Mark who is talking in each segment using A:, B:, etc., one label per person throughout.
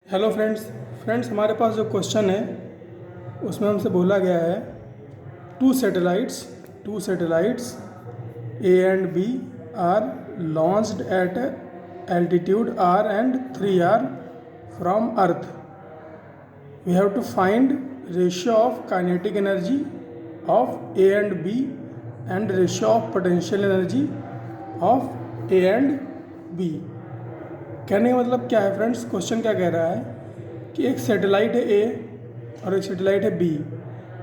A: Hello friends हमारे पास जो question है उसमें हमसे बोला गया है two satellites A and B are launched at altitude R and 3R from earth. We have to find ratio of kinetic energy of A and B and ratio of potential energy of A and B. कहने का मतलब क्या है friends, question क्या कह रहा है कि एक सैटेलाइट है ए और एक सैटेलाइट है बी।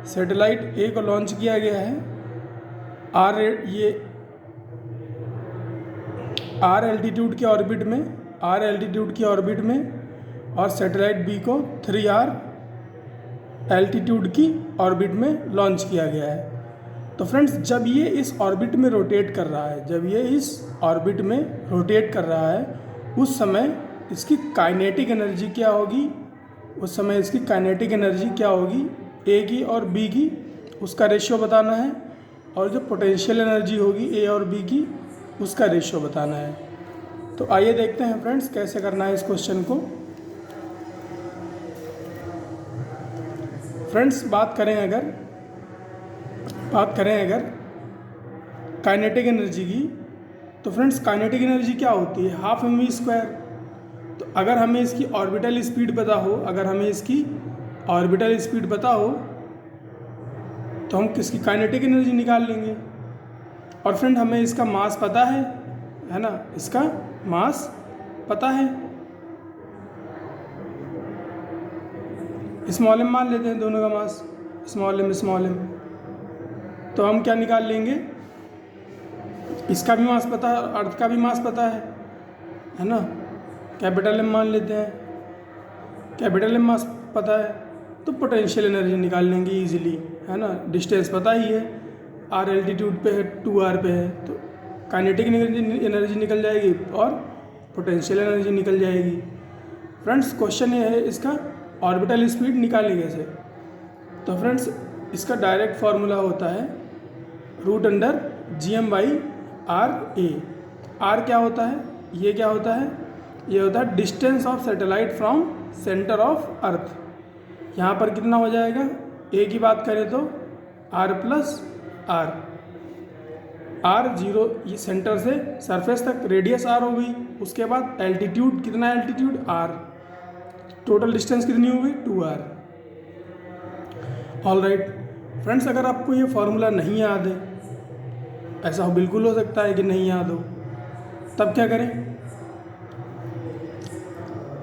A: सैटेलाइट ए को लॉन्च किया गया है आर एल्टीट्यूड के ऑर्बिट में और सैटेलाइट बी को 3R एल्टीट्यूड की ऑर्बिट में लॉन्च किया गया है। तो फ्रेंड्स जब ये इस ऑर्बिट में रोटेट कर रहा है उस समय इसकी काइनेटिक एनर्जी क्या होगी, ए की और बी की, उसका रेशियो बताना है। और जो पोटेंशियल एनर्जी होगी ए और बी की, उसका रेशियो बताना है। तो आइए देखते हैं फ्रेंड्स कैसे करना है इस क्वेश्चन को। फ्रेंड्स बात करें अगर काइनेटिक एनर्जी की, तो फ्रेंड्स काइनेटिक एनर्जी क्या होती है, हाफ mv²। तो अगर हमें इसकी ऑर्बिटल स्पीड पता हो तो हम किसकी काइनेटिक एनर्जी निकाल लेंगे। और फ्रेंड हमें इसका मास पता है ना, इसका मास पता है, स्मॉल m मान लेते हैं दोनों का मास, स्मॉल m। तो हम क्या निकाल लेंगे, इसका भी मास पता है, अर्थ का भी मास पता है ना, कैपिटल M मान लेते हैं, कैपिटल M मास पता है। तो पोटेंशियल एनर्जी निकाल लेंगे इजीली, है ना, डिस्टेंस पता ही है, R एल्टीट्यूड पे है, 2R पे है, तो काइनेटिक एनर्जी निकल जाएगी और पोटेंशियल एनर्जी निकल जाएगी। फ्रेंड्स क्वेश्चन ये है इसका ऑर्बिटल स्पीड निकालें कैसे। तो फ्रेंड्स इसका डायरेक्ट फार्मूला होता है √GM/RA। R क्या होता है, ये क्या होता है, ये होता है distance of satellite from centre of earth. यहाँ पर कितना हो जाएगा, ए की बात करें तो R+R, R0 ये सेंटर से सरफेस तक रेडियस R हो गई। उसके बाद एल्टीट्यूड, कितना एल्टीट्यूड R, टोटल डिस्टेंस कितनी हो गई 2R। ऑल राइट फ्रेंड्स, अगर आपको ये फार्मूला नहीं याद है, ऐसा बिल्कुल हो सकता है कि नहीं याद हो, तब क्या करें।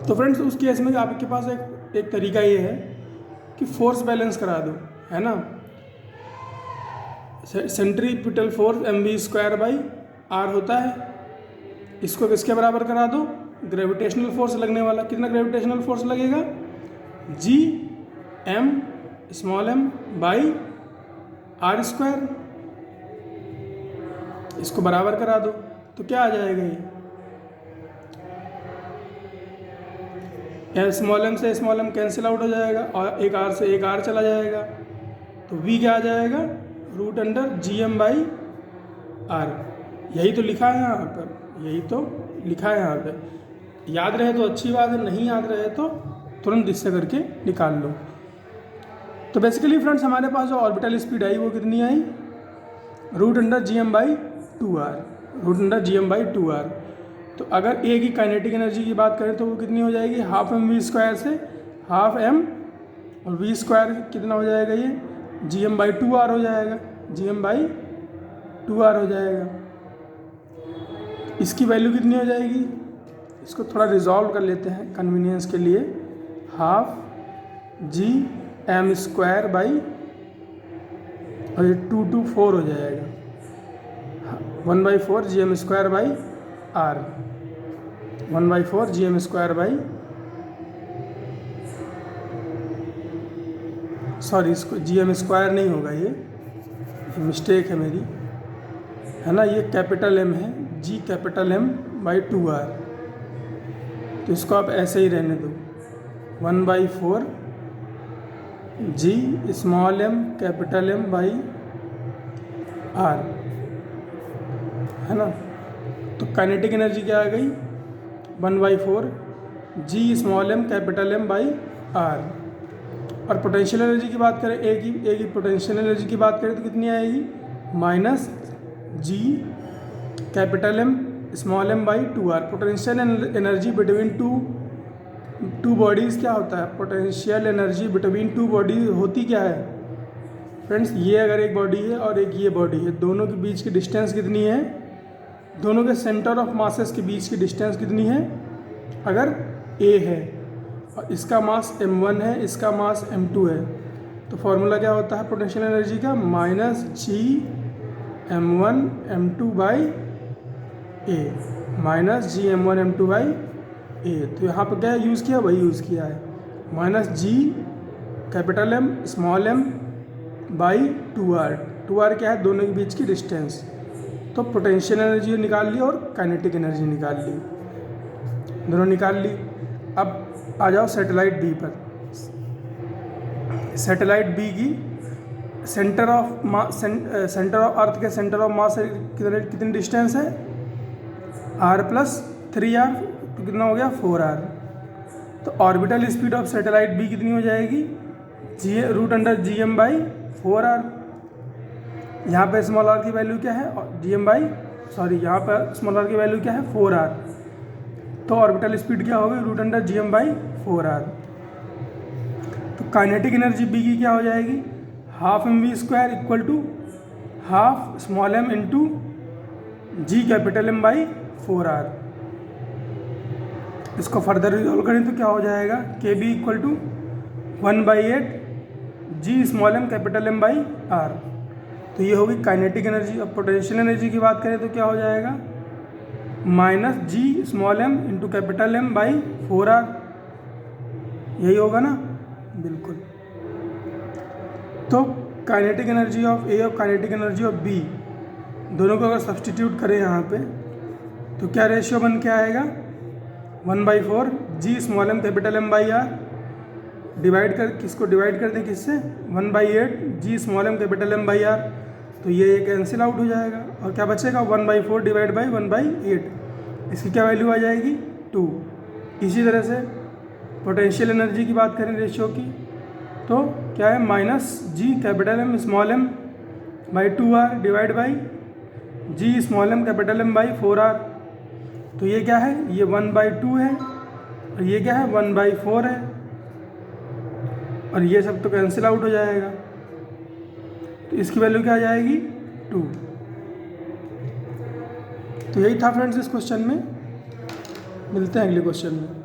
A: तो फ्रेंड्स उस केस में आपके पास एक तरीका ये है कि फोर्स बैलेंस करा दो, है ना। सेंट्रीपिटल फोर्स mv²/r होता है, इसको किसके बराबर करा दो, ग्रेविटेशनल फोर्स लगने वाला। कितना ग्रेविटेशनल फोर्स लगेगा, Gm/r²। इसको बराबर करा दो तो क्या आ जाएगा, ये स्मॉल m से स्मॉल m कैंसिल आउट हो जाएगा और एक R से एक R चला जाएगा। तो V क्या आ जाएगा, √GM/r। यही तो लिखा है यहाँ पर, याद रहे तो अच्छी बात है, नहीं याद रहे तो तुरंत इससे करके निकाल लो। तो बेसिकली फ्रेंड्स हमारे पास जो ऑर्बिटल स्पीड आई वो कितनी आई, √GM/2R। तो अगर ए की काइनेटिक एनर्जी की बात करें तो वो कितनी हो जाएगी, हाफ mv² से हाफ m, और v² कितना हो जाएगा, ये GM/2R हो जाएगा, GM/2R हो जाएगा। इसकी वैल्यू कितनी हो जाएगी, इसको थोड़ा रिजॉल्व कर लेते हैं कन्वीनियंस के लिए, हाफ GM² और ये 2 हो जाएगा, 1/4 GM²/R, 1/4 GM², सॉरी इसको GM² नहीं होगा, ये मिस्टेक है मेरी, है ना, ये कैपिटल M है, G∠M/2R। तो इसको आप ऐसे ही रहने दो, 1/4 G∠M/R, है ना। तो काइनेटिक एनर्जी क्या आ गई, 1/4 G small M capital M by R. और पोटेंशियल एनर्जी की बात करें, ए की पोटेंशियल एनर्जी की बात करें तो कितनी आएगी, minus G capital M small m by two R. Potential energy between two bodies क्या होता है, potential energy between two body होती क्या है फ्रेंड्स, ये अगर एक बॉडी है और एक ये बॉडी है, दोनों के बीच की डिस्टेंस कितनी है, दोनों के सेंटर ऑफ मासेस के बीच की डिस्टेंस कितनी है, अगर ए है और इसका मास m1 है, इसका मास m2 है, तो फॉर्मूला क्या होता है पोटेंशियल एनर्जी का, minus G m1 m2 by A, minus G m1 m2 by A. तो यहाँ पर क्या यूज़ किया, वही यूज़ किया है, minus G capital M small m by two R. Two R क्या है, दोनों के बीच की डिस्टेंस। तो पोटेंशियल एनर्जी निकाल ली और काइनेटिक एनर्जी निकाल ली, दोनों निकाल ली। अब आ जाओ सैटेलाइट बी पर। सैटेलाइट बी की सेंटर ऑफ अर्थ के सेंटर ऑफ मास से कितनी डिस्टेंस है, आर प्लस 3r, तो कितना हो गया 4r। तो orbital speed of satellite B कितनी हो जाएगी, √(gm) बाई 4r। यहाँ पे स्मॉल आर की वैल्यू क्या है, यहाँ पर स्मॉल आर की वैल्यू क्या है 4r। तो ऑर्बिटल स्पीड क्या होगी, √(gm) बाई 4r। तो काइनेटिक एनर्जी बी की क्या हो जाएगी, half mv² equal to half small m into G capital M by 4r। इसको फर्दर रिजॉल्व करें तो क्या हो जाएगा, K B equal to 1/8 G small m capital M by r। तो ये होगी काइनेटिक एनर्जी। अब पोटेंशियल एनर्जी की बात करें तो क्या हो जाएगा, minus G small m into capital M by 4r। यही होगा ना, बिल्कुल। तो काइनेटिक एनर्जी ऑफ ए और काइनेटिक एनर्जी ऑफ बी दोनों को अगर सब्सटीट्यूट करें यहाँ पे तो क्या रेशियो बन के आएगा, 1/4 G small m capital M by r, किसको डिवाइड कर दें किससे, 1/8 G small m capital M by r। तो ये कैंसिल आउट हो जाएगा और क्या बचेगा, 1/4 डिवाइड बाई 1/8। इसकी क्या वैल्यू आ जाएगी, 2। इसी तरह से पोटेंशियल एनर्जी की बात करें रेशियो की, तो क्या है, minus G capital M small m by 2r divide by G small m capital M by 4r। तो ये क्या है, ये 1/2 है और ये क्या है 1/4 है, और ये सब तो कैंसिल आउट हो जाएगा। तो इसकी वैल्यू क्या आ जाएगी, 2। तो यही था फ्रेंड्स इस क्वेश्चन में। मिलते हैं अगले क्वेश्चन में।